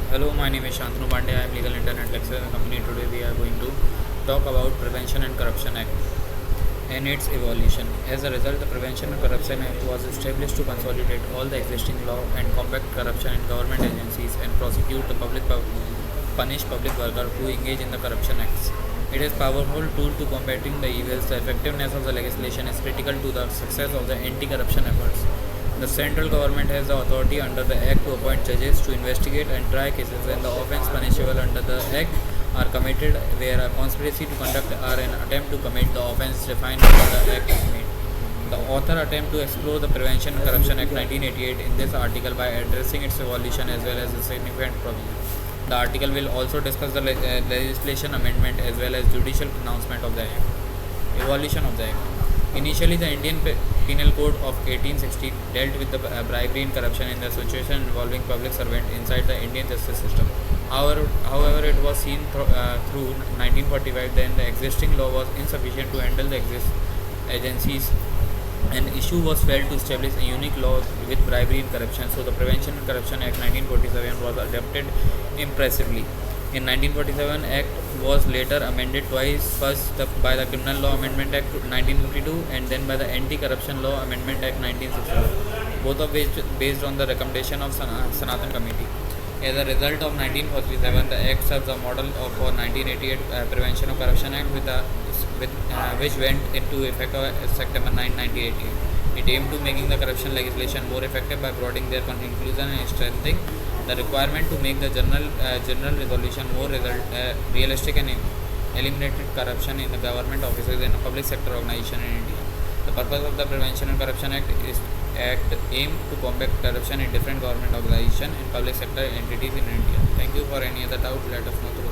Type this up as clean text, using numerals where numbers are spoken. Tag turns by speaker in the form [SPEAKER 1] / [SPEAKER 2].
[SPEAKER 1] Hello, my name is Shantanu Pandey. I am legal internet lecturer in the company. Today we are going to talk about Prevention and Corruption Act and its evolution. As a result, the Prevention and Corruption Act was established to consolidate all the existing law and combat corruption in government agencies and prosecute the punish public workers who engage in the corruption acts. It is a powerful tool to combating the evils. The effectiveness of the legislation is critical to the success of the anti-corruption efforts. The central government has the authority under the Act to appoint judges to investigate and try cases, and the offence punishable under the Act are committed where a conspiracy to conduct or an attempt to commit the offence defined under the Act is made. The author attempt to explore the Prevention and Corruption Act 1988 in this article by addressing its evolution as well as the significant provisions. The article will also discuss the legislation amendment as well as judicial pronouncement of the Act. Evolution of the Act. Initially, the Indian Penal Code of 1860 dealt with the bribery and corruption in the situation involving public servant inside the Indian justice system. However, it was seen through 1945 then the existing law was insufficient to handle the agencies. An issue was felt to establish a unique law with bribery and corruption, so the Prevention and Corruption Act 1947 was adopted impressively. In 1947, Act was later amended twice, first by the Criminal Law Amendment Act 1952 and then by the Anti-Corruption Law Amendment Act 1962, both of which based on the recommendation of Sanatan Committee. As a result of 1947, the Act serves a model for 1988 Prevention of Corruption Act which went into effect on September 9, 1988. It aimed to making the corruption legislation more effective by broadening their conclusion and strengthening the requirement to make the general resolution more realistic and eliminated corruption in the government offices and public sector organization in India. The purpose of the Prevention and Corruption Act is aimed to combat corruption in different government organizations and public sector entities in India. Thank you. For any other doubt, let us know through